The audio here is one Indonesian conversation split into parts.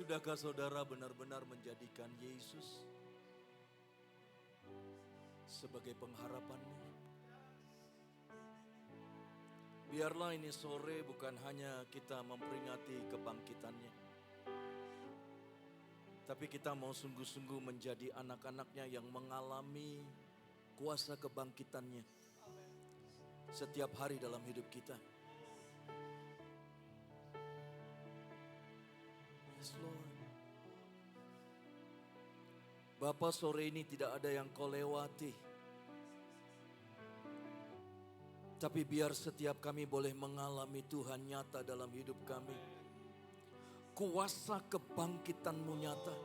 Sudahkah saudara benar-benar menjadikan Yesus sebagai pengharapanmu? Biarlah ini sore bukan hanya kita memperingati kebangkitannya, tapi kita mau sungguh-sungguh menjadi anak-anaknya yang mengalami kuasa kebangkitannya setiap hari dalam hidup kita. Yes, Lord. Bapa, sore ini tidak ada yang kau lewati, tapi biar setiap kami boleh mengalami Tuhan nyata dalam hidup kami. Kuasa kebangkitan-Mu nyata.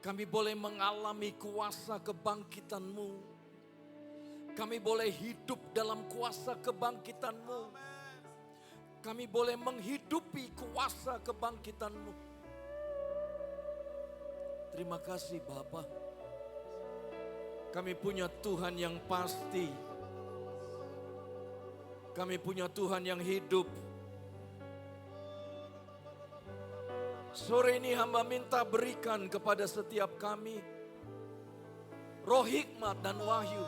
Kami boleh mengalami kuasa kebangkitan-Mu. Kami boleh hidup dalam kuasa kebangkitan-Mu. Kami boleh menghidupi kuasa kebangkitan-Mu. Terima kasih Bapa. Kami punya Tuhan yang pasti. Kami punya Tuhan yang hidup. Sore ini hamba minta berikan kepada setiap kami roh hikmat dan wahyu.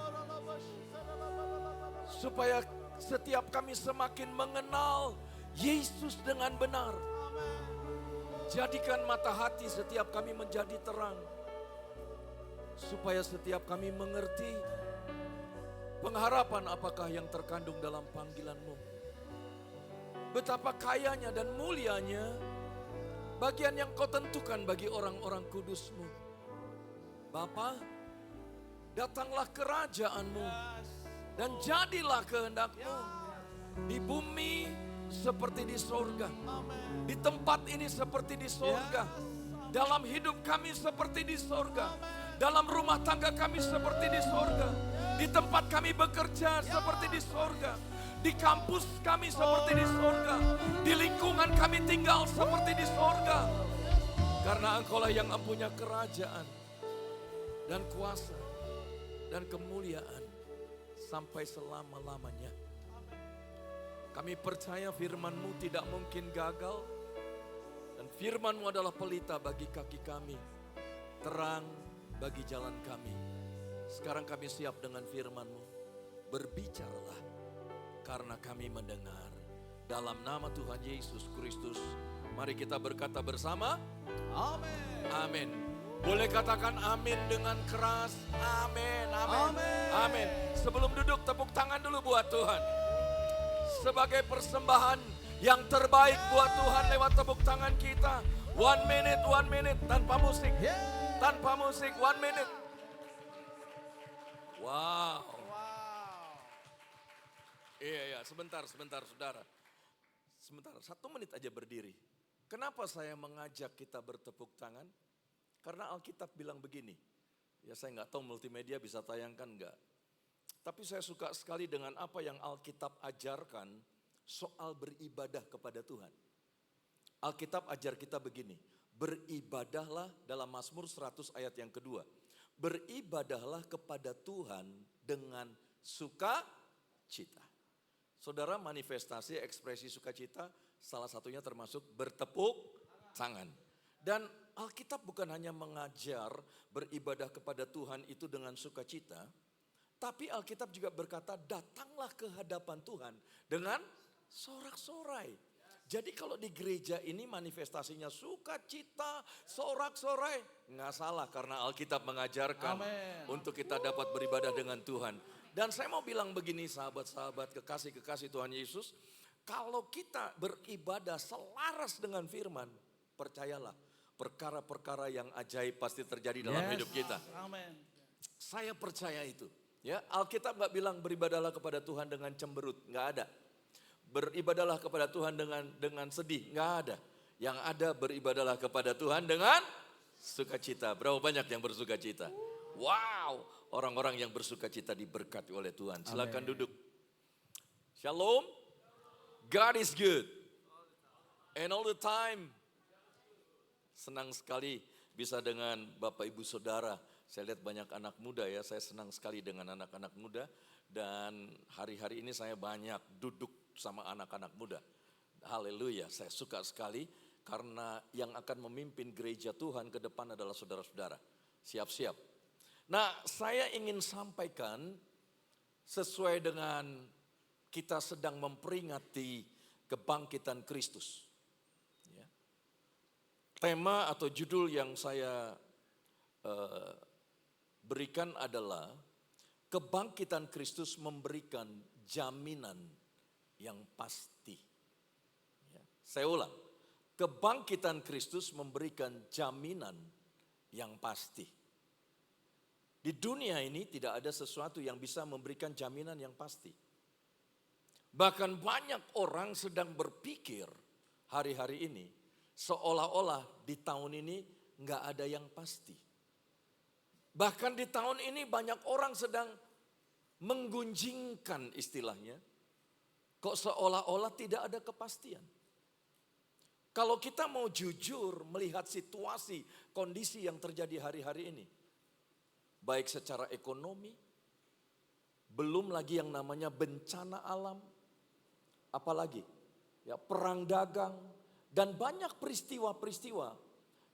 Supaya setiap kami semakin mengenal Yesus dengan benar. Jadikan mata hati setiap kami menjadi terang. Supaya setiap kami mengerti pengharapan apakah yang terkandung dalam panggilan-Mu. Betapa kayanya dan mulianya bagian yang Kau tentukan bagi orang-orang kudus-Mu. Bapa, datanglah kerajaan-Mu dan jadilah kehendak-Mu di bumi seperti di sorga. Di tempat ini seperti di sorga. Dalam hidup kami seperti di sorga. Dalam rumah tangga kami seperti di sorga. Di tempat kami bekerja seperti di sorga. Di kampus kami seperti di sorga. Di lingkungan kami tinggal seperti di sorga. Karena Engkaulah yang mempunyai kerajaan dan kuasa dan kemuliaan sampai selama-lamanya. Kami percaya firman-Mu tidak mungkin gagal. Dan firman-Mu adalah pelita bagi kaki kami. Terang bagi jalan kami. Sekarang kami siap dengan firman-Mu. Berbicaralah karena kami mendengar. Dalam nama Tuhan Yesus Kristus. Mari kita berkata bersama. Amin. Amin. Boleh katakan amin dengan keras. Amin. Amin. Amin. Sebelum duduk tepuk tangan dulu buat Tuhan. Sebagai persembahan yang terbaik buat Tuhan lewat tepuk tangan kita. 1 minute tanpa musik. Tanpa musik 1 minute. Wow. Iya, sebentar saudara. Sebentar, 1 menit aja berdiri. Kenapa saya mengajak kita bertepuk tangan? Karena Alkitab bilang begini. Ya saya nggak tahu multimedia bisa tayangkan nggak. Tapi saya suka sekali dengan apa yang Alkitab ajarkan soal beribadah kepada Tuhan. Alkitab ajar kita begini. Beribadahlah dalam Mazmur 100 ayat yang kedua. Beribadahlah kepada Tuhan dengan sukacita. Saudara, manifestasi ekspresi sukacita salah satunya termasuk bertepuk tangan. Dan Alkitab bukan hanya mengajar beribadah kepada Tuhan itu dengan sukacita. Tapi Alkitab juga berkata datanglah ke hadapan Tuhan dengan sorak-sorai. Jadi kalau di gereja ini manifestasinya sukacita, sorak-sorai. Nggak salah karena Alkitab mengajarkan untuk kita dapat beribadah dengan Tuhan. Dan saya mau bilang begini sahabat-sahabat kekasih-kekasih Tuhan Yesus. Kalau kita beribadah selaras dengan firman, percayalah perkara-perkara yang ajaib pasti terjadi dalam hidup kita. Amin. Saya percaya itu. Ya, Alkitab nggak bilang beribadahlah kepada Tuhan dengan cemberut, nggak ada. Beribadahlah kepada Tuhan dengan sedih, nggak ada. Yang ada beribadahlah kepada Tuhan dengan sukacita. Berapa banyak yang bersukacita? Wow, orang-orang yang bersukacita diberkati oleh Tuhan. Silakan duduk. Shalom. God is good. And all the time. Senang sekali bisa dengan Bapak Ibu Saudara. Saya lihat banyak anak muda ya, saya senang sekali dengan anak-anak muda. Dan hari-hari ini saya banyak duduk sama anak-anak muda. Haleluya, saya suka sekali. Karena yang akan memimpin gereja Tuhan ke depan adalah saudara-saudara. Siap-siap. Nah, saya ingin sampaikan sesuai dengan kita sedang memperingati kebangkitan Kristus. Ya. Tema atau judul yang saya berikan adalah kebangkitan Kristus memberikan jaminan yang pasti. Ya. Saya ulang, kebangkitan Kristus memberikan jaminan yang pasti. Di dunia ini tidak ada sesuatu yang bisa memberikan jaminan yang pasti. Bahkan banyak orang sedang berpikir hari-hari ini seolah-olah di tahun ini nggak ada yang pasti. Bahkan di tahun ini banyak orang sedang menggunjingkan istilahnya. Kok seolah-olah tidak ada kepastian. Kalau kita mau jujur melihat situasi, kondisi yang terjadi hari-hari ini. Baik secara ekonomi, belum lagi yang namanya bencana alam, apalagi ya perang dagang, dan banyak peristiwa-peristiwa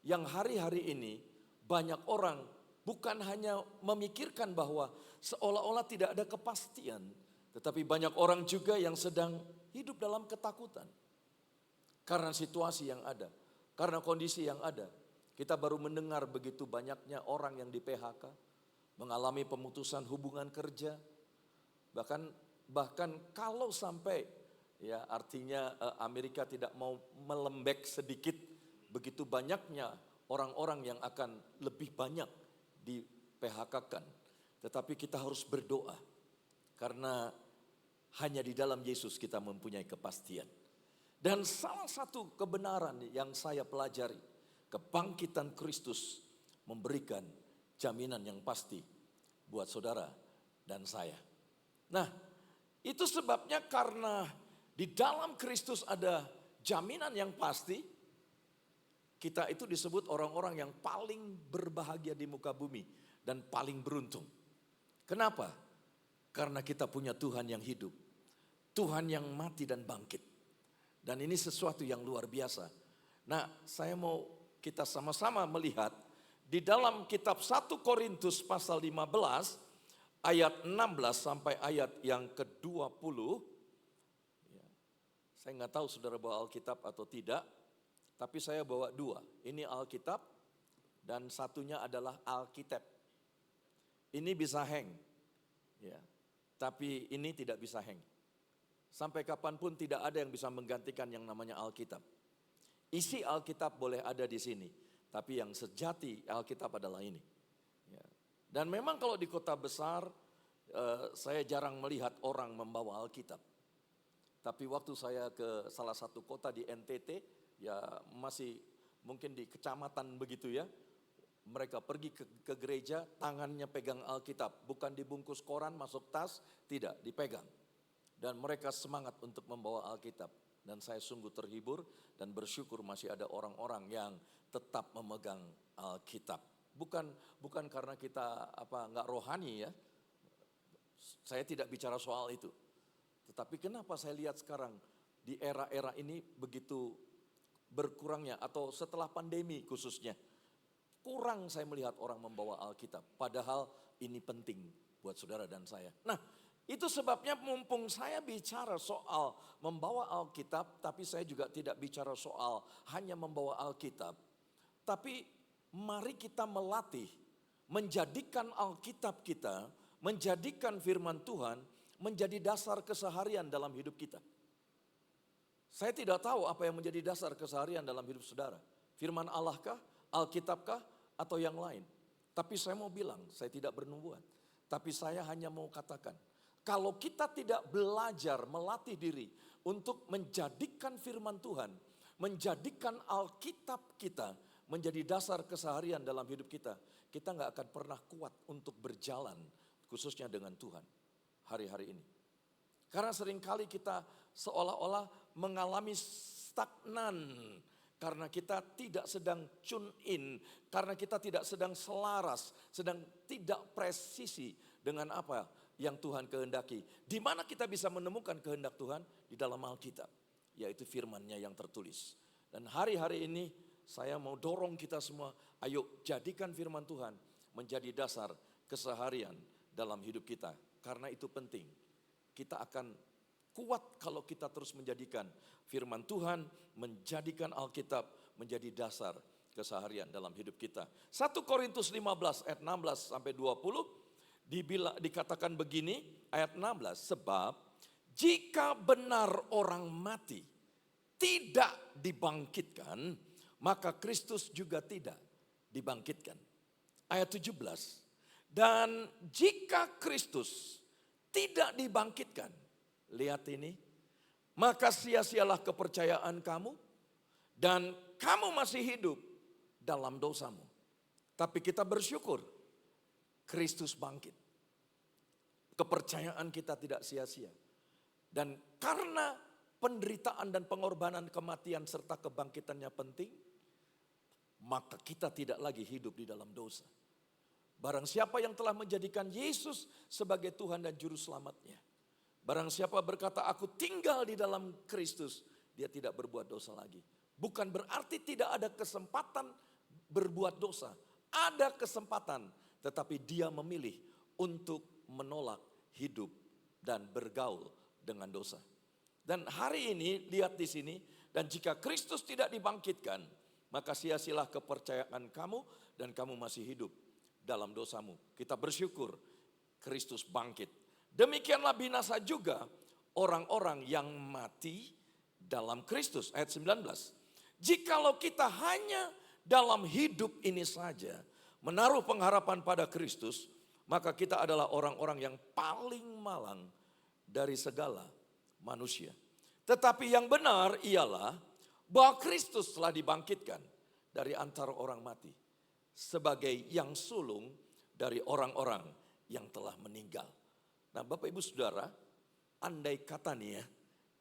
yang hari-hari ini banyak orang bukan hanya memikirkan bahwa seolah-olah tidak ada kepastian, tetapi banyak orang juga yang sedang hidup dalam ketakutan. Karena situasi yang ada, karena kondisi yang ada. Kita baru mendengar begitu banyaknya orang yang di PHK, mengalami pemutusan hubungan kerja. Bahkan kalau sampai ya artinya Amerika tidak mau melembek sedikit, begitu banyaknya orang-orang yang akan lebih banyak di PHK-kan. Tetapi kita harus berdoa karena hanya di dalam Yesus kita mempunyai kepastian. Dan salah satu kebenaran yang saya pelajari, kebangkitan Kristus memberikan jaminan yang pasti buat saudara dan saya. Nah, itu sebabnya karena di dalam Kristus ada jaminan yang pasti, kita itu disebut orang-orang yang paling berbahagia di muka bumi dan paling beruntung. Kenapa? Karena kita punya Tuhan yang hidup, Tuhan yang mati dan bangkit. Dan ini sesuatu yang luar biasa. Nah, saya mau kita sama-sama melihat di dalam kitab 1 Korintus pasal 15 ayat 16 sampai ayat yang ke-20. Ya, saya nggak tahu saudara bawa Alkitab atau tidak, tapi saya bawa dua. Ini Alkitab dan satunya adalah Alkitab. Ini bisa hang, ya, tapi ini tidak bisa hang. Sampai kapanpun tidak ada yang bisa menggantikan yang namanya Alkitab. Isi Alkitab boleh ada di sini, tapi yang sejati Alkitab adalah ini. Ya. Dan memang kalau di kota besar, saya jarang melihat orang membawa Alkitab. Tapi waktu saya ke salah satu kota di NTT, ya masih mungkin di kecamatan begitu ya. Mereka pergi ke gereja, tangannya pegang Alkitab. Bukan dibungkus koran, masuk tas, tidak, dipegang. Dan mereka semangat untuk membawa Alkitab. Dan saya sungguh terhibur dan bersyukur masih ada orang-orang yang tetap memegang Alkitab. Bukan karena kita nggak rohani ya. Saya tidak bicara soal itu. Tetapi kenapa saya lihat sekarang di era-era ini begitu berkurangnya atau setelah pandemi khususnya. Kurang saya melihat orang membawa Alkitab. Padahal ini penting buat saudara dan saya. Nah, itu sebabnya mumpung saya bicara soal membawa Alkitab, tapi saya juga tidak bicara soal hanya membawa Alkitab. Tapi mari kita melatih, menjadikan Alkitab kita, menjadikan firman Tuhan, menjadi dasar keseharian dalam hidup kita. Saya tidak tahu apa yang menjadi dasar keseharian dalam hidup saudara. Firman Allah kah, Alkitab kah, atau yang lain. Tapi saya mau bilang, saya tidak bernubuat. Tapi saya hanya mau katakan, kalau kita tidak belajar melatih diri untuk menjadikan firman Tuhan, menjadikan Alkitab kita menjadi dasar keseharian dalam hidup kita nggak akan pernah kuat untuk berjalan, khususnya dengan Tuhan hari-hari ini. Karena seringkali kita seolah-olah mengalami stagnan, karena kita tidak sedang tune in, karena kita tidak sedang selaras, sedang tidak presisi dengan apa yang Tuhan kehendaki. Di mana kita bisa menemukan kehendak Tuhan? Di dalam Alkitab, yaitu firman-Nya yang tertulis. Dan hari-hari ini saya mau dorong kita semua, ayo jadikan firman Tuhan menjadi dasar keseharian dalam hidup kita. Karena itu penting. Kita akan kuat kalau kita terus menjadikan firman Tuhan, menjadikan Alkitab menjadi dasar keseharian dalam hidup kita. 1 Korintus 15 ayat 16 sampai 20 dikatakan begini, ayat 16, sebab jika benar orang mati tidak dibangkitkan, maka Kristus juga tidak dibangkitkan. Ayat 17, dan jika Kristus tidak dibangkitkan, lihat ini, maka sia-sialah kepercayaan kamu dan kamu masih hidup dalam dosamu. Tapi kita bersyukur, Kristus bangkit. Kepercayaan kita tidak sia-sia. Dan karena penderitaan dan pengorbanan, kematian serta kebangkitannya penting, maka kita tidak lagi hidup di dalam dosa. Barang siapa yang telah menjadikan Yesus sebagai Tuhan dan Juru Selamatnya. Barang siapa berkata aku tinggal di dalam Kristus, dia tidak berbuat dosa lagi. Bukan berarti tidak ada kesempatan berbuat dosa. Ada kesempatan, tetapi dia memilih untuk menolak hidup dan bergaul dengan dosa. Dan hari ini lihat di sini, dan jika Kristus tidak dibangkitkan, maka sia-sialah kepercayaan kamu dan kamu masih hidup dalam dosamu. Kita bersyukur Kristus bangkit. Demikianlah binasa juga orang-orang yang mati dalam Kristus. Ayat 19. Jikalau kita hanya dalam hidup ini saja menaruh pengharapan pada Kristus, maka kita adalah orang-orang yang paling malang dari segala manusia. Tetapi yang benar ialah bahwa Kristus telah dibangkitkan dari antara orang mati sebagai yang sulung dari orang-orang yang telah meninggal. Nah, Bapak Ibu Saudara, andai kata nih ya,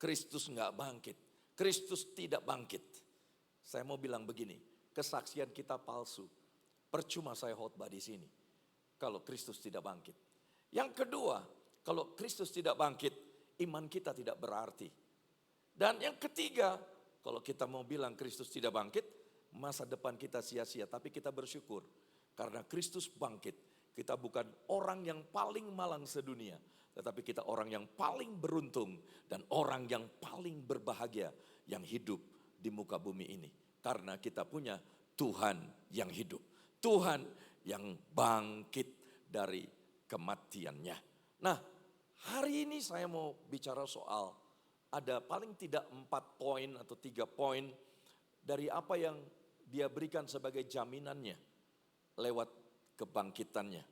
Kristus nggak bangkit, Kristus tidak bangkit. Saya mau bilang begini, kesaksian kita palsu. Percuma saya khotbah di sini kalau Kristus tidak bangkit. Yang kedua, kalau Kristus tidak bangkit, iman kita tidak berarti. Dan yang ketiga, kalau kita mau bilang Kristus tidak bangkit, masa depan kita sia-sia. Tapi kita bersyukur karena Kristus bangkit. Kita bukan orang yang paling malang sedunia, tetapi kita orang yang paling beruntung dan orang yang paling berbahagia yang hidup di muka bumi ini. Karena kita punya Tuhan yang hidup. Tuhan yang bangkit dari kematiannya. Nah, hari ini saya mau bicara soal ada paling tidak 4 poin atau 3 poin dari apa yang dia berikan sebagai jaminannya lewat kebangkitannya.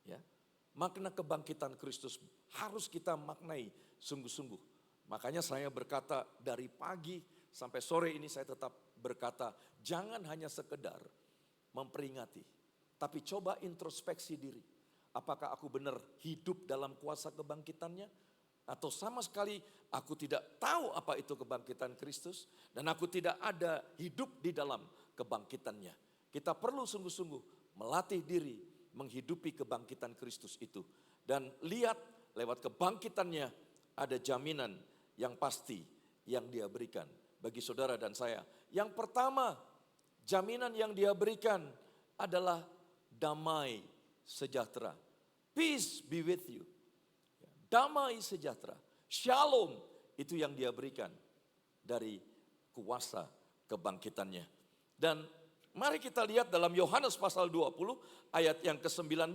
Ya. Makna kebangkitan Kristus harus kita maknai sungguh-sungguh. Makanya saya berkata dari pagi sampai sore ini saya tetap berkata jangan hanya sekedar memperingati, tapi coba introspeksi diri. Apakah aku benar hidup dalam kuasa kebangkitannya? Atau sama sekali aku tidak tahu apa itu kebangkitan Kristus. Dan aku tidak ada hidup di dalam kebangkitannya. Kita perlu sungguh-sungguh melatih diri menghidupi kebangkitan Kristus itu. Dan lihat lewat kebangkitannya ada jaminan yang pasti yang dia berikan bagi saudara dan saya. Yang pertama, jaminan yang dia berikan adalah damai sejahtera. Peace be with you. Damai sejahtera. Shalom itu yang dia berikan dari kuasa kebangkitannya. Dan mari kita lihat dalam Yohanes pasal 20 ayat yang ke-19.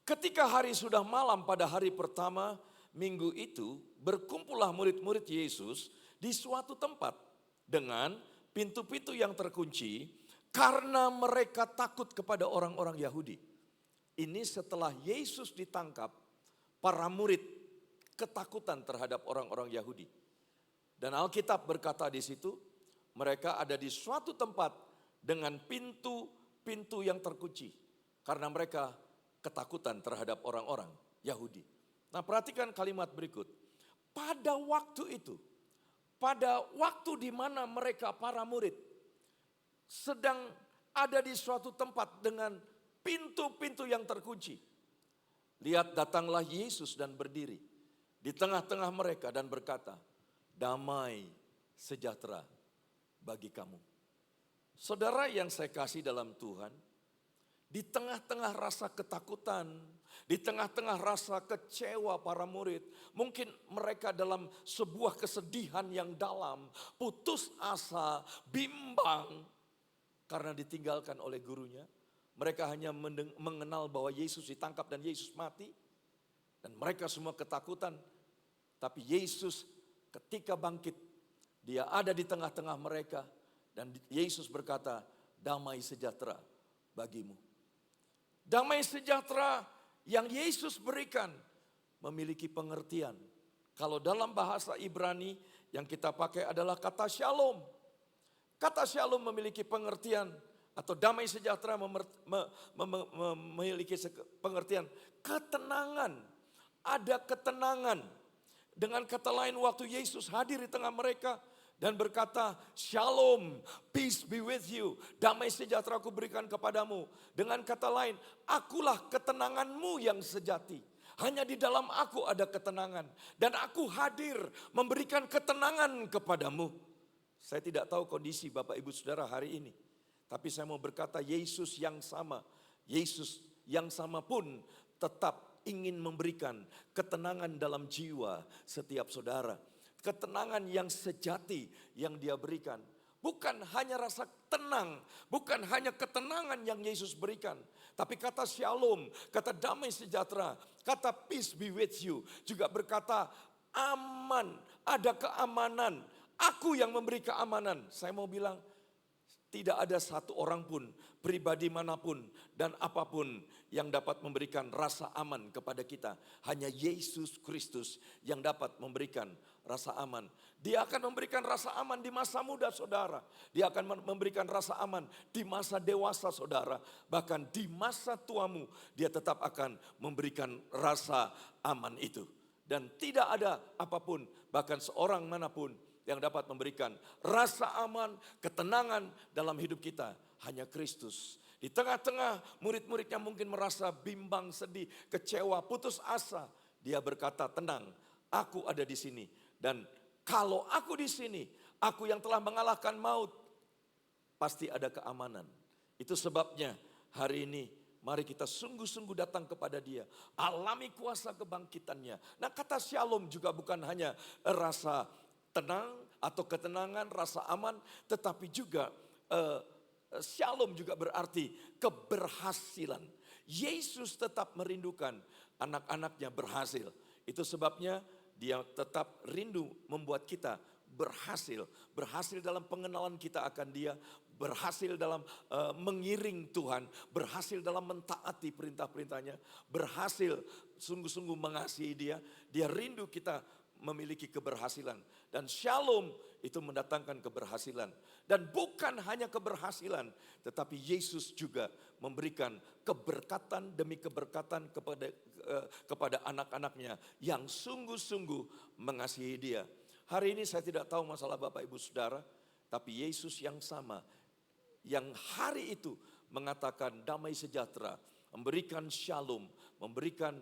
Ketika hari sudah malam pada hari pertama minggu itu, berkumpullah murid-murid Yesus di suatu tempat dengan pintu-pintu yang terkunci karena mereka takut kepada orang-orang Yahudi. Ini setelah Yesus ditangkap, para murid ketakutan terhadap orang-orang Yahudi. Dan Alkitab berkata di situ, mereka ada di suatu tempat dengan pintu-pintu yang terkunci. Karena mereka ketakutan terhadap orang-orang Yahudi. Nah, perhatikan kalimat berikut. Pada waktu itu, pada waktu di mana mereka para murid sedang ada di suatu tempat dengan pintu-pintu yang terkunci. Lihat, datanglah Yesus dan berdiri di tengah-tengah mereka dan berkata, damai sejahtera bagi kamu. Saudara yang saya kasih dalam Tuhan, di tengah-tengah rasa ketakutan, di tengah-tengah rasa kecewa para murid, mungkin mereka dalam sebuah kesedihan yang dalam, putus asa, bimbang karena ditinggalkan oleh gurunya. Mereka hanya mengenal bahwa Yesus ditangkap dan Yesus mati, dan mereka semua ketakutan. Tapi Yesus ketika bangkit, dia ada di tengah-tengah mereka, dan Yesus berkata, damai sejahtera bagimu. Damai sejahtera yang Yesus berikan memiliki pengertian. Kalau dalam bahasa Ibrani yang kita pakai adalah kata shalom. Kata shalom memiliki pengertian, atau damai sejahtera memiliki pengertian ketenangan. Ada ketenangan. Dengan kata lain, waktu Yesus hadir di tengah mereka dan berkata, shalom, peace be with you. Damai sejahtera aku berikan kepadamu. Dengan kata lain, akulah ketenanganmu yang sejati. Hanya di dalam aku ada ketenangan. Dan aku hadir memberikan ketenangan kepadamu. Saya tidak tahu kondisi Bapak Ibu Saudara hari ini. Tapi saya mau berkata, Yesus yang sama. Yesus yang sama pun tetap ingin memberikan ketenangan dalam jiwa setiap saudara. Ketenangan yang sejati yang dia berikan. Bukan hanya rasa tenang, bukan hanya ketenangan yang Yesus berikan. Tapi kata shalom, kata damai sejahtera, kata peace be with you. Juga berkata aman, ada keamanan. Aku yang memberi keamanan. Saya mau bilang, tidak ada satu orang pun, pribadi manapun dan apapun yang dapat memberikan rasa aman kepada kita. Hanya Yesus Kristus yang dapat memberikan rasa aman. Dia akan memberikan rasa aman di masa muda saudara. Dia akan memberikan rasa aman di masa dewasa saudara. Bahkan di masa tuamu dia tetap akan memberikan rasa aman itu. Dan tidak ada apapun, bahkan seorang manapun yang dapat memberikan rasa aman, ketenangan dalam hidup kita. Hanya Kristus. Di tengah-tengah murid-muridnya mungkin merasa bimbang, sedih, kecewa, putus asa. Dia berkata, tenang, aku ada di sini. Dan kalau aku di sini, aku yang telah mengalahkan maut, pasti ada keamanan. Itu sebabnya hari ini mari kita sungguh-sungguh datang kepada dia. Alami kuasa kebangkitannya. Nah, kata shalom juga bukan hanya rasa tenang atau ketenangan, rasa aman, tetapi juga shalom juga berarti keberhasilan. Yesus tetap merindukan anak-anaknya berhasil. Itu sebabnya dia tetap rindu membuat kita berhasil. Berhasil dalam pengenalan kita akan dia. Berhasil dalam mengiring Tuhan. Berhasil dalam mentaati perintah-perintahnya. Berhasil sungguh-sungguh mengasihi dia. Dia rindu kita memiliki keberhasilan. Dan shalom itu mendatangkan keberhasilan. Dan bukan hanya keberhasilan, tetapi Yesus juga memberikan keberkatan demi keberkatan kepada anak-anaknya yang sungguh-sungguh mengasihi dia. Hari ini saya tidak tahu masalah Bapak Ibu Saudara, tapi Yesus yang sama, yang hari itu mengatakan damai sejahtera, memberikan shalom, memberikan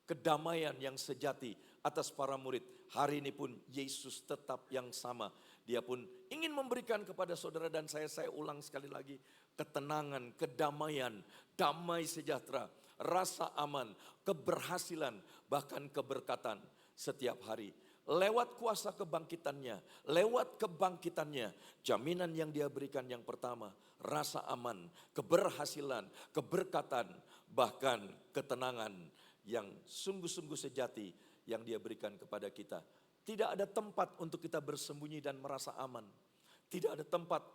kedamaian yang sejati atas para murid. Hari ini pun Yesus tetap yang sama. Dia pun ingin memberikan kepada saudara dan saya ulang sekali lagi. Ketenangan, kedamaian, damai sejahtera, rasa aman, keberhasilan, bahkan keberkatan setiap hari. Lewat kuasa kebangkitannya, lewat kebangkitannya, jaminan yang dia berikan yang pertama, rasa aman, keberhasilan, keberkatan, bahkan ketenangan yang sungguh-sungguh sejati yang dia berikan kepada kita. Tidak ada tempat untuk kita bersembunyi dan merasa aman. Tidak ada tempat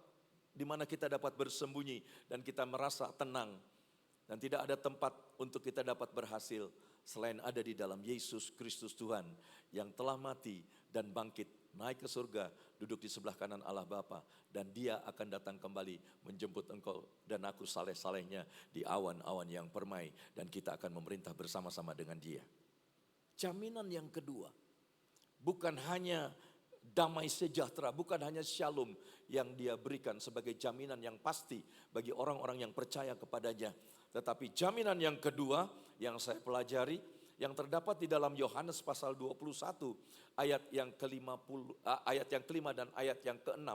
di mana kita dapat bersembunyi dan kita merasa tenang. Dan tidak ada tempat untuk kita dapat berhasil selain ada di dalam Yesus Kristus Tuhan yang telah mati dan bangkit, naik ke surga, duduk di sebelah kanan Allah Bapa, dan dia akan datang kembali menjemput engkau dan aku saleh-salehnya di awan-awan yang permai, dan kita akan memerintah bersama-sama dengan dia. Jaminan yang kedua, bukan hanya damai sejahtera, bukan hanya shalom yang dia berikan sebagai jaminan yang pasti bagi orang-orang yang percaya kepadanya. Tetapi jaminan yang kedua yang saya pelajari, yang terdapat di dalam Yohanes pasal 21 ayat yang ke-50, ayat yang kelima dan ayat yang ke-6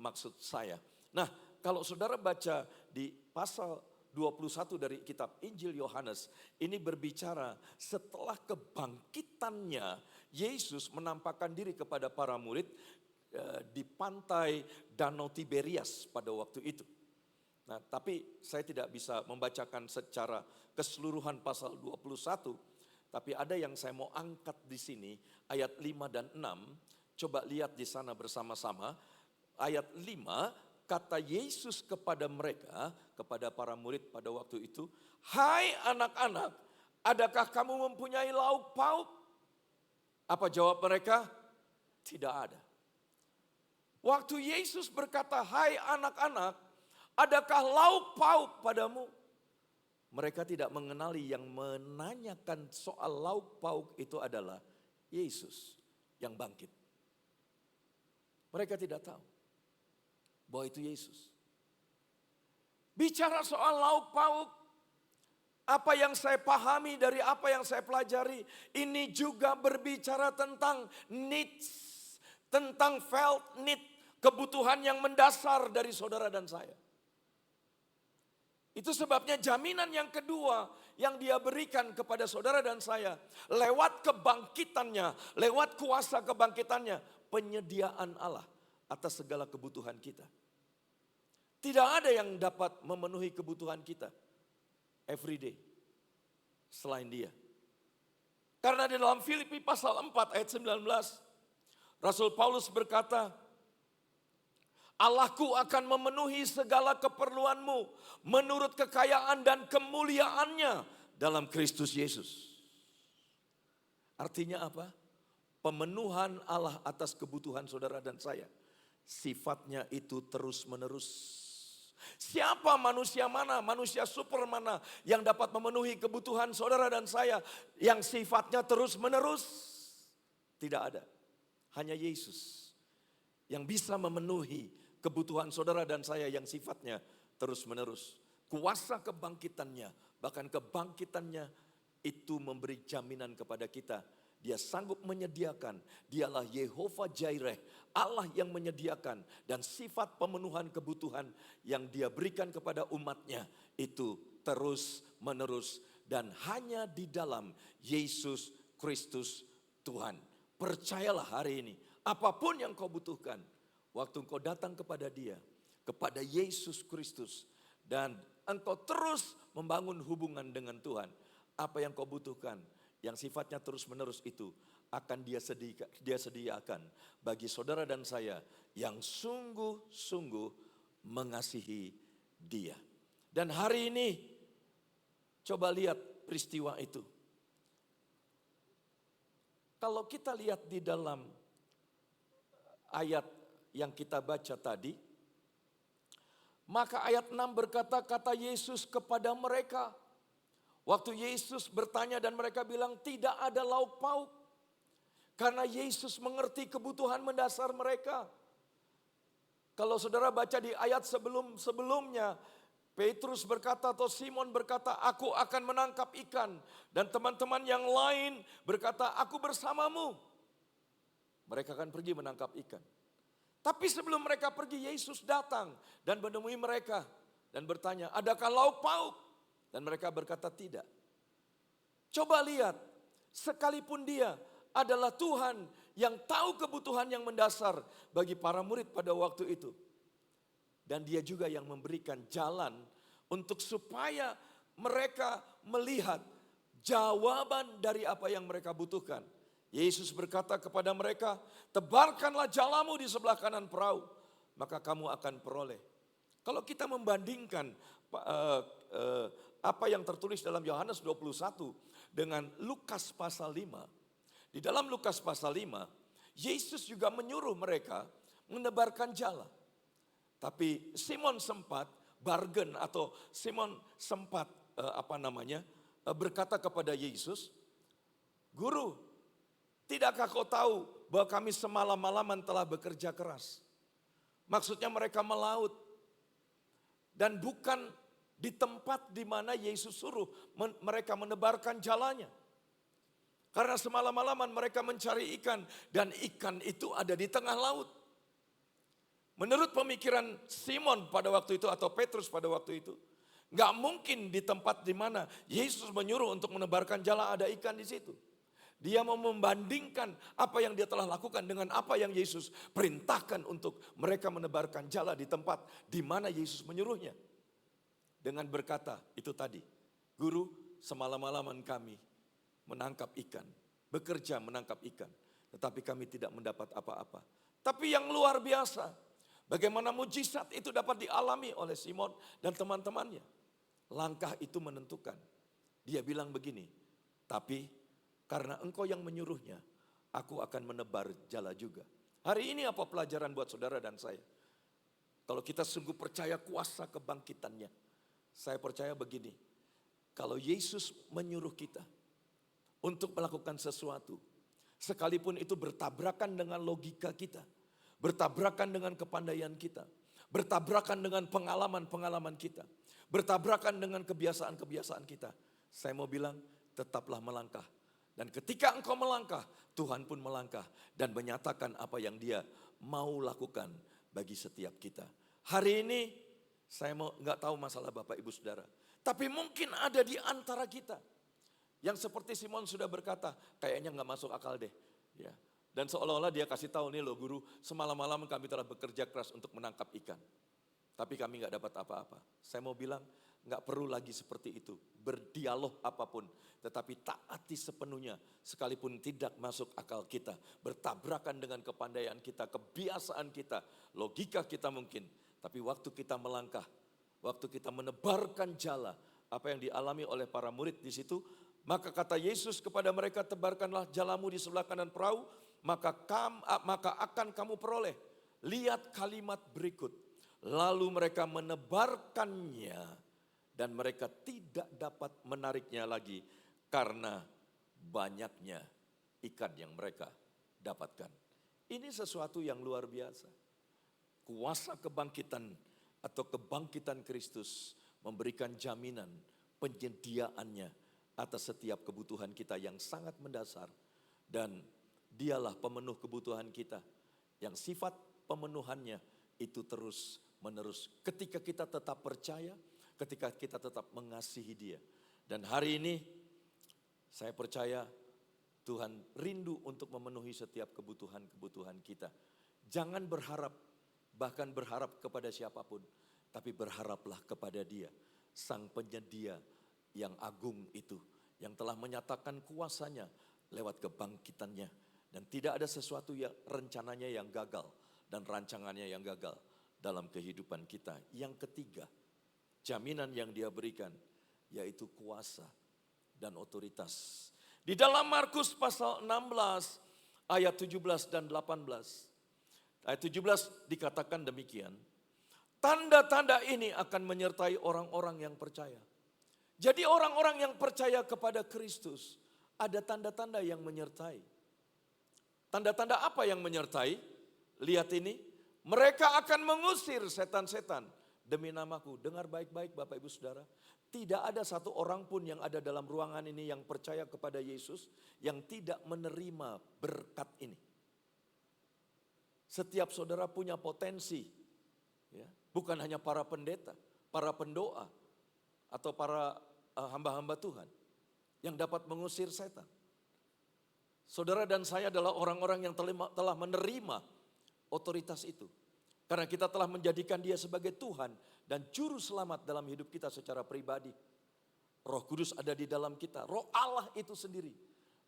maksud saya. Nah, kalau saudara baca di pasal 21 dari kitab Injil Yohanes, ini berbicara setelah kebangkitannya Yesus menampakkan diri kepada para murid di pantai Danau Tiberias pada waktu itu. Nah, tapi saya tidak bisa membacakan secara keseluruhan pasal 21, tapi ada yang saya mau angkat di sini, ayat 5 dan 6. Coba lihat di sana bersama-sama. Ayat 5, kata Yesus kepada mereka, kepada para murid pada waktu itu, "Hai anak-anak, adakah kamu mempunyai lauk pauk?" Apa jawab mereka? Tidak ada. Waktu Yesus berkata, "Hai anak-anak, adakah lauk pauk padamu?" Mereka tidak mengenali, yang menanyakan soal lauk pauk itu adalah Yesus yang bangkit. Mereka tidak tahu bahwa itu Yesus. Bicara soal lauk pauk, apa yang saya pahami dari apa yang saya pelajari, ini juga berbicara tentang needs, tentang felt need, kebutuhan yang mendasar dari saudara dan saya. Itu sebabnya jaminan yang kedua yang dia berikan kepada saudara dan saya, lewat kebangkitannya, lewat kuasa kebangkitannya, penyediaan Allah atas segala kebutuhan kita. Tidak ada yang dapat memenuhi kebutuhan kita every day selain dia. Karena di dalam Filipi pasal 4 ayat 19, Rasul Paulus berkata, "Allahku akan memenuhi segala keperluanmu menurut kekayaan dan kemuliaannya dalam Kristus Yesus." Artinya apa? Pemenuhan Allah atas kebutuhan saudara dan saya, sifatnya itu terus menerus. Siapa manusia mana, manusia super mana yang dapat memenuhi kebutuhan saudara dan saya yang sifatnya terus menerus? Tidak ada. Hanya Yesus yang bisa memenuhi kebutuhan saudara dan saya yang sifatnya terus menerus. Kuasa kebangkitannya, bahkan kebangkitannya itu memberi jaminan kepada kita. Dia sanggup menyediakan, dialah Yehova Jireh, Allah yang menyediakan. Dan sifat pemenuhan kebutuhan yang dia berikan kepada umatnya itu terus menerus. Dan hanya di dalam Yesus Kristus Tuhan. Percayalah hari ini, apapun yang kau butuhkan, waktu engkau datang kepada dia, kepada Yesus Kristus, dan engkau terus membangun hubungan dengan Tuhan, apa yang kau butuhkan, yang sifatnya terus menerus itu akan dia sediakan bagi saudara dan saya yang sungguh-sungguh mengasihi dia. Dan hari ini coba lihat peristiwa itu. Kalau kita lihat di dalam ayat yang kita baca tadi, maka ayat 6 berkata, kata Yesus kepada mereka. Waktu Yesus bertanya dan mereka bilang tidak ada lauk pauk. Karena Yesus mengerti kebutuhan mendasar mereka. Kalau saudara baca di ayat sebelumnya, Petrus berkata atau Simon berkata, aku akan menangkap ikan. Dan teman-teman yang lain berkata, aku bersamamu. Mereka akan pergi menangkap ikan. Tapi sebelum mereka pergi, Yesus datang dan menemui mereka. Dan bertanya, adakah lauk pauk? Dan mereka berkata tidak. Coba lihat, sekalipun dia adalah Tuhan yang tahu kebutuhan yang mendasar bagi para murid pada waktu itu. Dan dia juga yang memberikan jalan untuk supaya mereka melihat jawaban dari apa yang mereka butuhkan. Yesus berkata kepada mereka, tebarkanlah jalamu di sebelah kanan perahu, maka kamu akan peroleh. Kalau kita membandingkan apa yang tertulis dalam Yohanes 21 dengan Lukas pasal 5. Di dalam Lukas pasal 5, Yesus juga menyuruh mereka menebarkan jala. Tapi Simon sempat bargain atau Simon sempat berkata kepada Yesus, Guru, tidakkah kau tahu bahwa kami semalam-malaman telah bekerja keras? Maksudnya mereka melaut. Dan bukan di tempat di mana Yesus suruh mereka menebarkan jalannya. Karena semalam-malaman mereka mencari ikan dan ikan itu ada di tengah laut. Menurut pemikiran Simon pada waktu itu atau Petrus pada waktu itu, nggak mungkin di tempat di mana Yesus menyuruh untuk menebarkan jala ada ikan di situ. Dia mau membandingkan apa yang dia telah lakukan dengan apa yang Yesus perintahkan untuk mereka menebarkan jala di tempat di mana Yesus menyuruhnya. Dengan berkata itu tadi, Guru, semalam-malaman kami menangkap ikan, bekerja menangkap ikan, tetapi kami tidak mendapat apa-apa. Tapi yang luar biasa, bagaimana mujizat itu dapat dialami oleh Simon dan teman-temannya. Langkah itu menentukan. Dia bilang begini, tapi karena engkau yang menyuruhnya, aku akan menebar jala juga. Hari ini apa pelajaran buat saudara dan saya? Kalau kita sungguh percaya kuasa kebangkitannya, saya percaya begini, kalau Yesus menyuruh kita untuk melakukan sesuatu, sekalipun itu bertabrakan dengan logika kita, bertabrakan dengan kepandaian kita, bertabrakan dengan pengalaman-pengalaman kita, bertabrakan dengan kebiasaan-kebiasaan kita, saya mau bilang tetaplah melangkah. Dan ketika engkau melangkah, Tuhan pun melangkah dan menyatakan apa yang Dia mau lakukan bagi setiap kita. Hari ini saya mau nggak tahu masalah Bapak Ibu Saudara, tapi mungkin ada di antara kita yang seperti Simon sudah berkata, kayaknya nggak masuk akal deh. Ya. Dan seolah-olah dia kasih tahu nih loh Guru, semalam-malam kami telah bekerja keras untuk menangkap ikan, tapi kami nggak dapat apa-apa. Saya mau bilang nggak perlu lagi seperti itu, berdialog apapun, tetapi taati sepenuhnya sekalipun tidak masuk akal kita, bertabrakan dengan kepandaian kita, kebiasaan kita, logika kita mungkin. Tapi waktu kita melangkah, waktu kita menebarkan jala, apa yang dialami oleh para murid di situ, maka kata Yesus kepada mereka, tebarkanlah jalamu di sebelah kanan perahu, maka akan kamu peroleh. Lihat kalimat berikut, lalu mereka menebarkannya dan mereka tidak dapat menariknya lagi karena banyaknya ikan yang mereka dapatkan. Ini sesuatu yang luar biasa. Kuasa kebangkitan atau kebangkitan Kristus memberikan jaminan penyediaannya atas setiap kebutuhan kita yang sangat mendasar. Dan Dialah pemenuh kebutuhan kita yang sifat pemenuhannya itu terus menerus. Ketika kita tetap percaya, ketika kita tetap mengasihi Dia. Dan hari ini saya percaya Tuhan rindu untuk memenuhi setiap kebutuhan-kebutuhan kita. Jangan berharap, bahkan berharap kepada siapapun, tapi berharaplah kepada Dia, Sang Penyedia yang agung itu, yang telah menyatakan kuasanya lewat kebangkitannya. Dan tidak ada sesuatu yang rencananya yang gagal dan rancangannya yang gagal dalam kehidupan kita. Yang ketiga, jaminan yang Dia berikan yaitu kuasa dan otoritas. Di dalam Markus pasal 16 ayat 17 dan 18. Ayat 17 dikatakan demikian. Tanda-tanda ini akan menyertai orang-orang yang percaya. Jadi orang-orang yang percaya kepada Kristus ada tanda-tanda yang menyertai. Tanda-tanda apa yang menyertai? Lihat ini, mereka akan mengusir setan-setan demi namaku. Dengar baik-baik Bapak Ibu Saudara. Tidak ada satu orang pun yang ada dalam ruangan ini yang percaya kepada Yesus yang tidak menerima berkat ini. Setiap saudara punya potensi. Ya, bukan hanya para pendeta, para pendoa, atau para hamba-hamba Tuhan yang dapat mengusir setan. Saudara dan saya adalah orang-orang yang telah menerima otoritas itu. Karena kita telah menjadikan Dia sebagai Tuhan dan Juru Selamat dalam hidup kita secara pribadi. Roh Kudus ada di dalam kita, Roh Allah itu sendiri.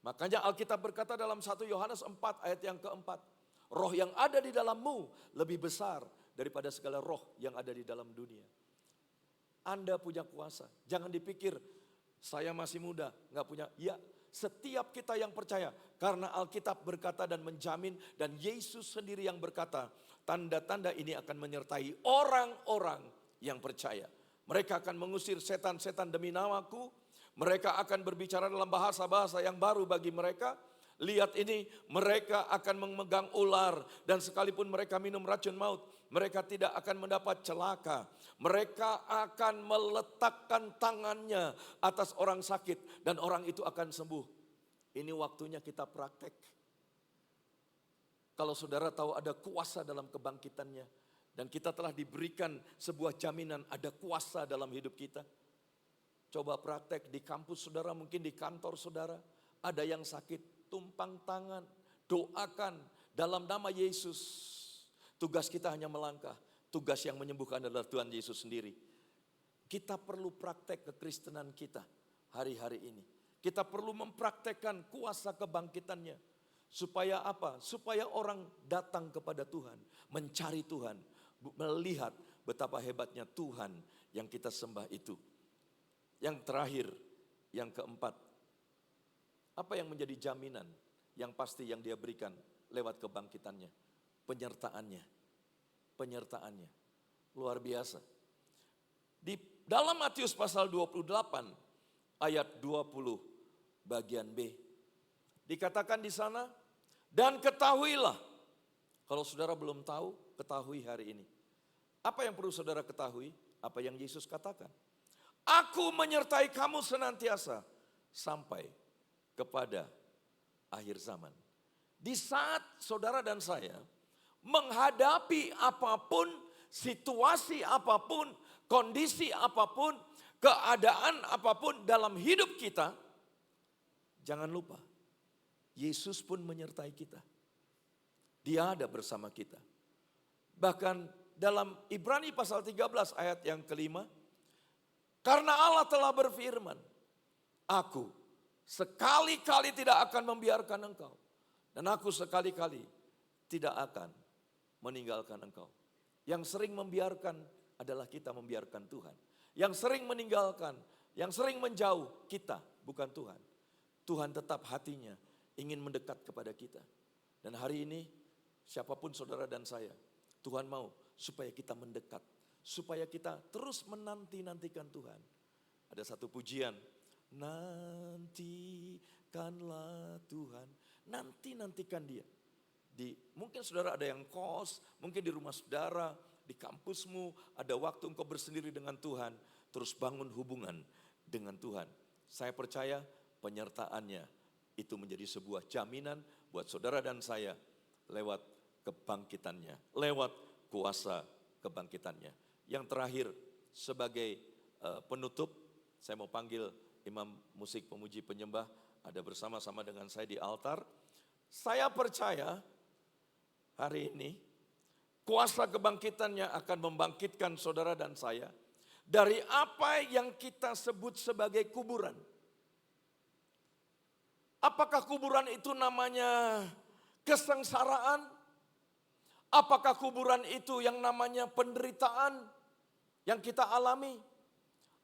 Makanya Alkitab berkata dalam 1 Yohanes 4 ayat yang keempat, roh yang ada di dalammu lebih besar daripada segala roh yang ada di dalam dunia. Anda punya kuasa, jangan dipikir saya masih muda, gak punya, ya. Setiap kita yang percaya, karena Alkitab berkata dan menjamin, dan Yesus sendiri yang berkata, tanda-tanda ini akan menyertai orang-orang yang percaya. Mereka akan mengusir setan-setan demi namaku, mereka akan berbicara dalam bahasa-bahasa yang baru bagi mereka. Lihat ini, mereka akan memegang ular, dan sekalipun mereka minum racun maut, mereka tidak akan mendapat celaka. Mereka akan meletakkan tangannya atas orang sakit dan orang itu akan sembuh. Ini waktunya kita praktek. Kalau saudara tahu ada kuasa dalam kebangkitannya, dan kita telah diberikan sebuah jaminan ada kuasa dalam hidup kita. Coba praktek di kampus saudara, mungkin di kantor saudara. Ada yang sakit, tumpang tangan, doakan dalam nama Yesus. Tugas kita hanya melangkah, tugas yang menyembuhkan adalah Tuhan Yesus sendiri. Kita perlu praktek kekristenan kita hari-hari ini. Kita perlu mempraktekkan kuasa kebangkitannya. Supaya apa? Supaya orang datang kepada Tuhan, mencari Tuhan, melihat betapa hebatnya Tuhan yang kita sembah itu. Yang terakhir, yang keempat, apa yang menjadi jaminan yang pasti yang dia berikan lewat kebangkitannya? Penyertaannya. Penyertaannya. Luar biasa. Di dalam Matius pasal 28 ayat 20 bagian B. Dikatakan di sana, dan ketahuilah. Kalau saudara belum tahu, ketahui hari ini. Apa yang perlu saudara ketahui? Apa yang Yesus katakan? Aku menyertai kamu senantiasa sampai kepada akhir zaman. Di saat saudara dan saya menghadapi apapun, situasi apapun, kondisi apapun, keadaan apapun dalam hidup kita, jangan lupa, Yesus pun menyertai kita. Dia ada bersama kita. Bahkan dalam Ibrani pasal 13 ayat yang kelima, karena Allah telah berfirman, aku sekali-kali tidak akan membiarkan engkau. Dan aku sekali-kali tidak akan meninggalkan engkau. Yang sering membiarkan adalah kita membiarkan Tuhan. Yang sering meninggalkan, yang sering menjauh kita, bukan Tuhan. Tuhan tetap hatinya ingin mendekat kepada kita. Dan hari ini siapapun saudara dan saya, Tuhan mau supaya kita mendekat. Supaya kita terus menanti-nantikan Tuhan. Ada satu pujian, nantikanlah Tuhan, nantikan dia. Mungkin saudara ada yang kos, mungkin di rumah saudara, di kampusmu, ada waktu engkau bersendiri dengan Tuhan, terus bangun hubungan dengan Tuhan. Saya percaya penyertaannya itu menjadi sebuah jaminan buat saudara dan saya lewat kebangkitannya, lewat kuasa kebangkitannya. Yang terakhir sebagai penutup, saya mau panggil imam musik pemuji penyembah ada bersama-sama dengan saya di altar. Saya percaya hari ini kuasa kebangkitannya akan membangkitkan saudara dan saya dari apa yang kita sebut sebagai kuburan. Apakah kuburan itu namanya kesengsaraan? Apakah kuburan itu yang namanya penderitaan yang kita alami?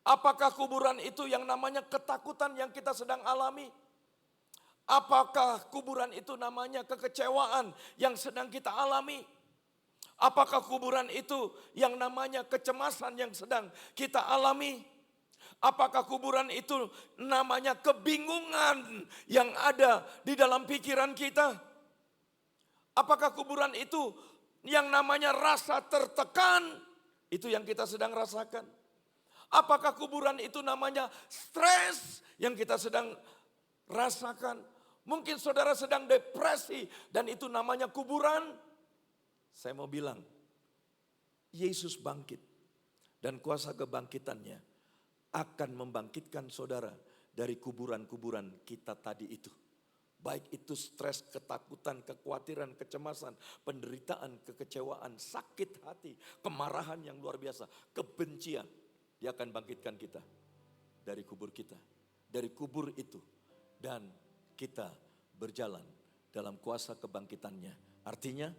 Apakah kuburan itu yang namanya ketakutan yang kita sedang alami? Apakah kuburan itu namanya kekecewaan yang sedang kita alami? Apakah kuburan itu yang namanya kecemasan yang sedang kita alami? Apakah kuburan itu namanya kebingungan yang ada di dalam pikiran kita? Apakah kuburan itu yang namanya rasa tertekan? Itu yang kita sedang rasakan. Apakah kuburan itu namanya stres yang kita sedang rasakan? Mungkin saudara sedang depresi dan itu namanya kuburan. Saya mau bilang, Yesus bangkit dan kuasa kebangkitannya akan membangkitkan saudara dari kuburan-kuburan kita tadi itu. Baik itu stres, ketakutan, kekhawatiran, kecemasan, penderitaan, kekecewaan, sakit hati, kemarahan yang luar biasa, kebencian. Dia akan bangkitkan kita dari kubur kita, dari kubur itu. Dan kita berjalan dalam kuasa kebangkitannya. Artinya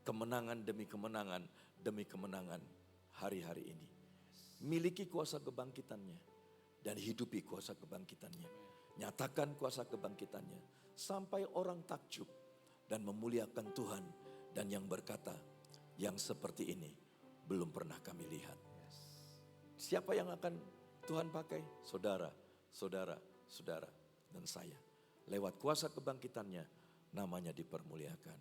kemenangan demi kemenangan hari-hari ini. Miliki kuasa kebangkitannya dan hidupi kuasa kebangkitannya. Nyatakan kuasa kebangkitannya sampai orang takjub dan memuliakan Tuhan dan yang berkata, yang seperti ini belum pernah kami lihat. Siapa yang akan Tuhan pakai? Saudara, dan saya. Lewat kuasa kebangkitannya namanya dipermuliakan.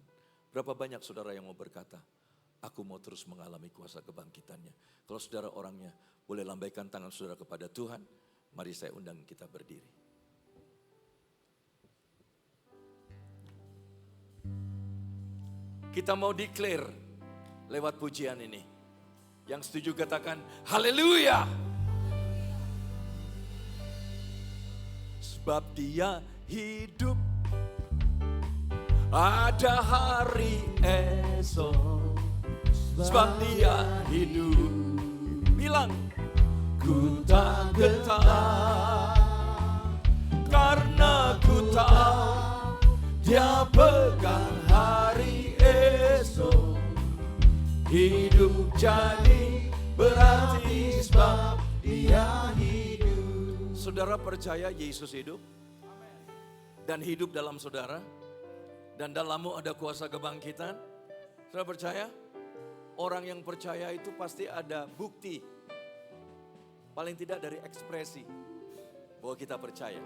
Berapa banyak saudara yang mau berkata, aku mau terus mengalami kuasa kebangkitannya. Kalau saudara orangnya boleh lambaikan tangan saudara kepada Tuhan. Mari saya undang kita berdiri. Kita mau declare lewat pujian ini. Yang setuju katakan haleluya. Sebab dia hidup, ada hari esok. Sebab dia hidup. Bilang, ku tak gentar, karena ku tahu dia pegang hari esok. Hidup jadi berarti sebab dia hidup. Saudara percaya Yesus hidup? Dan hidup dalam saudara? Dan dalammu ada kuasa kebangkitan? Saudara percaya? Orang yang percaya itu pasti ada bukti. Paling tidak dari ekspresi bahwa kita percaya.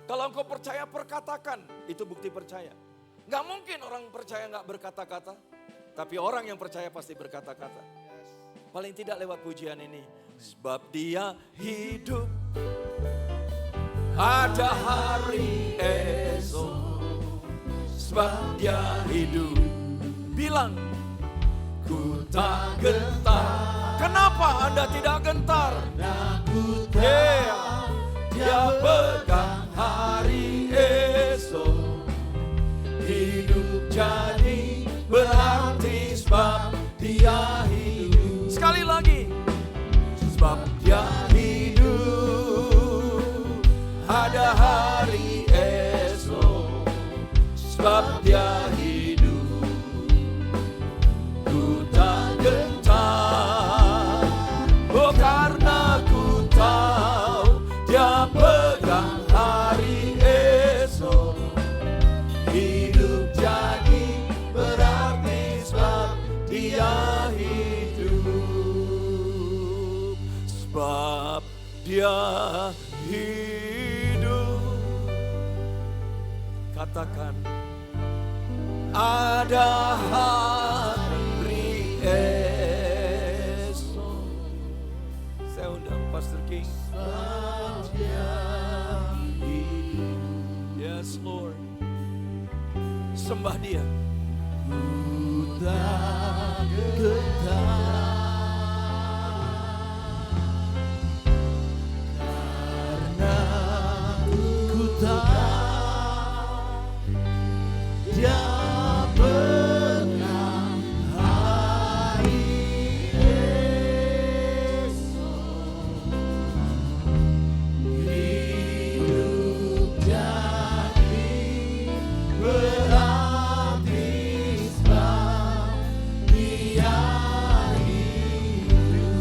Kalau engkau percaya, perkatakan. Itu bukti percaya. Gak mungkin orang percaya gak berkata-kata. Tapi orang yang percaya pasti berkata-kata. Paling tidak lewat pujian ini. Sebab dia hidup, ada hari esok. Sebab dia hidup. Bilang, ku tak gentar. Kenapa Anda tidak gentar? Aku tahu dia pegang hari esok. Hidup jadi berarti sebab dia hidup. Sekali lagi. Sebab dia hidup, ada hari esok. Sebab dia hidup, ku tak gentar. Oh, karena ku tahu dia pegang hari esok. Hidup jadi berarti sebab dia hidup. Sebab dia hidup. Katakan, ada hari esok. Saya undang Pastor King. Sebab dia hidup. Yes Lord. Sembah dia. Ku tak gentar, karena ku tahu dia pegang hari esok. Hidup jadi berarti sebab dia hidup.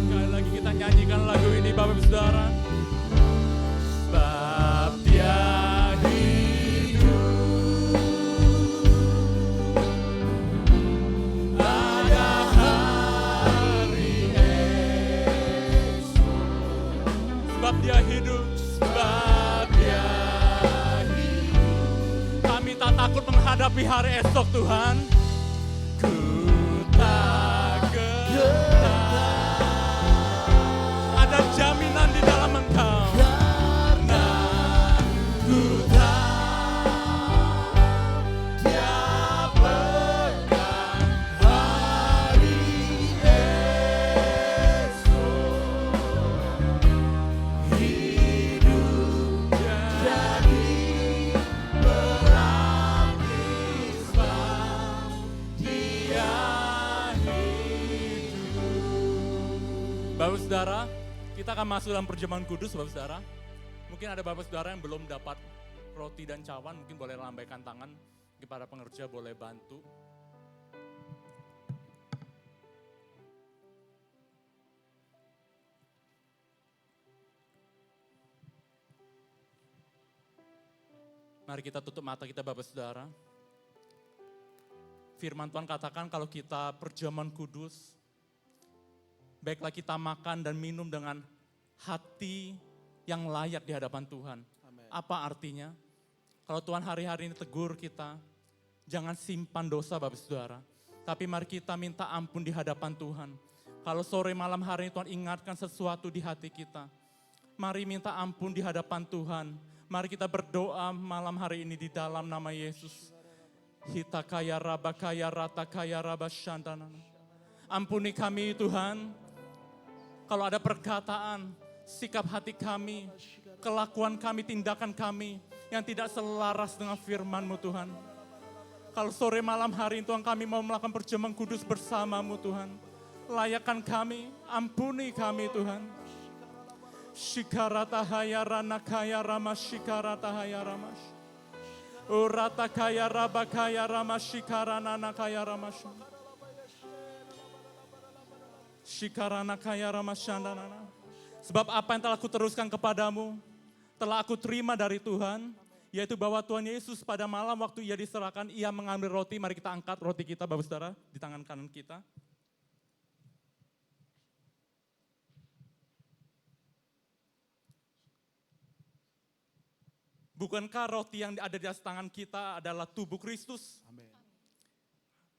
Sekali lagi kita nyanyikan lagu ini Bapak Ibu Saudara. Sebab dia hidup, ada hari esok. Sebab dia hidup, sebab dia hidup. Kami tak takut menghadapi hari esok Tuhan. Ku tak gentar, ada jaminan di dalam Engkau. Karena ku tahu dia pegang hari esok. Hidup jadi berarti sebab dia hidup. Bapak Saudara, kita akan masuk dalam perjamuan kudus Bapak Saudara. Mungkin ada Bapak Saudara yang belum dapat roti dan cawan, mungkin boleh lambaikan tangan. Mungkin para pengerja boleh bantu. Mari kita tutup mata kita Bapak Saudara. Firman Tuhan katakan kalau kita perjamuan kudus, baiklah kita makan dan minum dengan hati yang layak di hadapan Tuhan. Amen. Apa artinya? Kalau Tuhan hari-hari ini tegur kita, jangan simpan dosa Bapak Saudara. Tapi mari kita minta ampun di hadapan Tuhan. Kalau sore malam hari ini Tuhan ingatkan sesuatu di hati kita, mari minta ampun di hadapan Tuhan. Mari kita berdoa malam hari ini di dalam nama Yesus. Hita kaya raba kaya rata kaya raba shandana. Ampuni kami Tuhan, kalau ada perkataan, sikap hati kami, kelakuan kami, tindakan kami yang tidak selaras dengan firman-Mu Tuhan. Kalau sore malam hari ini Tuhan kami mau melakukan perjamuan kudus bersama-Mu Tuhan. Layakkan kami, ampuni kami Tuhan. Shikarata haya rana kaya rama shikarata haya ramash. Urata kaya raba kaya rama shikarana kaya ramash. Shikarana kaya rama shandana. Sebab apa yang telah aku teruskan kepadamu, telah aku terima dari Tuhan, yaitu bahwa Tuhan Yesus pada malam waktu ia diserahkan, ia mengambil roti. Mari kita angkat roti kita Bapak Saudara di tangan kanan kita. Bukankah roti yang ada di atas tangan kita adalah tubuh Kristus? Amin.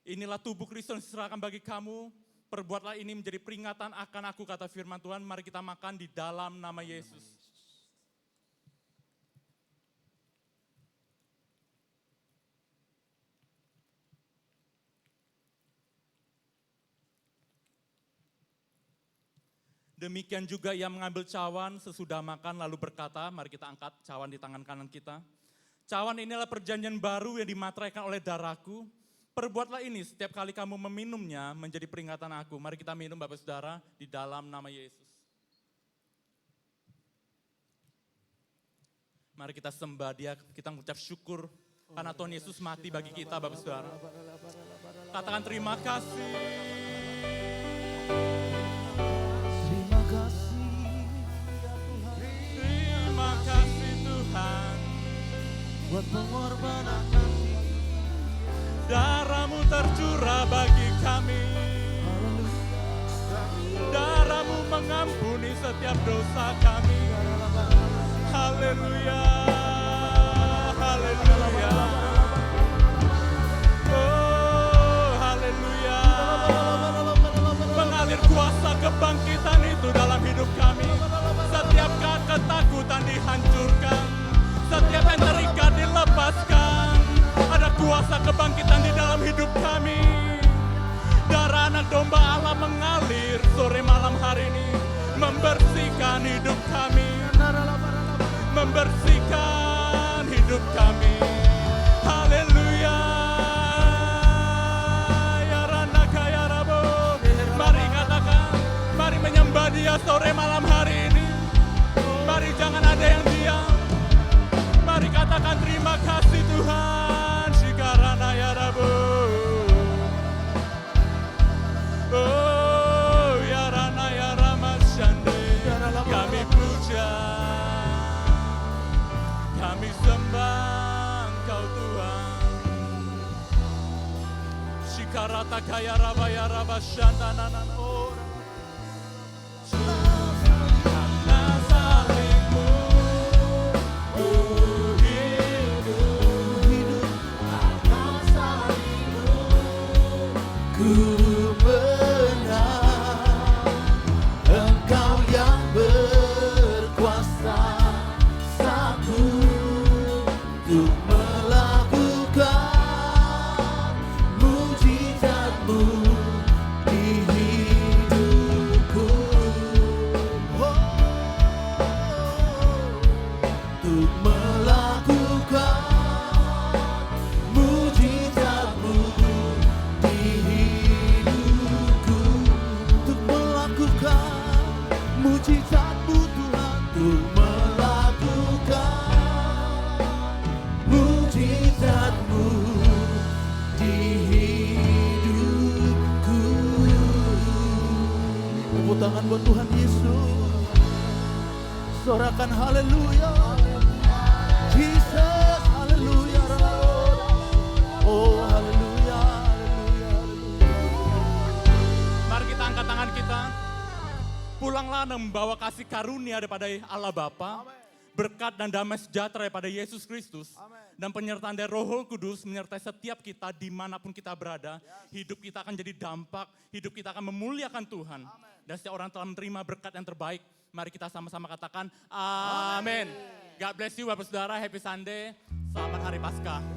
Inilah tubuh Kristus yang diserahkan bagi kamu. Perbuatlah ini menjadi peringatan akan aku, kata firman Tuhan. Mari kita makan di dalam nama Yesus. Demikian juga ia mengambil cawan sesudah makan lalu berkata, mari kita angkat cawan di tangan kanan kita. Cawan inilah perjanjian baru yang dimateraikan oleh darahku. Perbuatlah ini setiap kali kamu meminumnya menjadi peringatan aku. Mari kita minum Bapak Saudara di dalam nama Yesus. Mari kita sembah Dia, kita mengucap syukur karena Tuhan Yesus mati bagi kita Bapak Saudara. Katakan terima kasih. Terima kasih ya Tuhan. Terima kasih Tuhan. Buat pengorbanan kami. Darah-Mu tercurah bagi kami. Darah-Mu mengampuni setiap dosa kami. Haleluya. Haleluya. Oh, haleluya. Mengalir kuasa kebangkitan itu dalam hidup kami. Setiap ketakutan dihancurkan. Setiap yang terikat dilepaskan. Ada kuasa kebangkitan di dalam hidup kami. Darah anak domba Allah mengalir sore malam hari ini. Membersihkan hidup kami. Membersihkan hidup kami. Haleluya. Ya Rana Kaya Rabo. Mari katakan, mari menyembah Dia sore malam hari ini. Mari jangan ada yang diam. Mari katakan terima kasih Tuhan. Shikarana ya Rabo. Oh ya Rana ya Ramashande. Kami puja, kami sembah Engkau Tuhan. Shikarata kaya raba ya raba shandana. Ku menang, Engkau yang berkuasa, sanggup untuk melakukan mujizat-Mu di hidupku. Untuk melakukan mujizat-Mu di hidupku, untuk melakukan mujizat-Mu Tuhan, untuk melakukan mujizat-Mu di hidupku. Tepuk tangan buat Tuhan Yesus, sorakan haleluya, Jesus, haleluya, oh haleluya, haleluya. Mari kita angkat tangan kita. Pulanglah dan membawa kasih karunia daripada Allah Bapa, berkat dan damai sejahtera daripada Yesus Kristus, dan penyertaan dari Roh Kudus menyertai setiap kita dimanapun kita berada. Hidup kita akan jadi dampak, hidup kita akan memuliakan Tuhan. Dan setiap orang telah menerima berkat yang terbaik. Mari kita sama-sama katakan amin. God bless you Bapak Saudara, happy Sunday, selamat hari Paskah.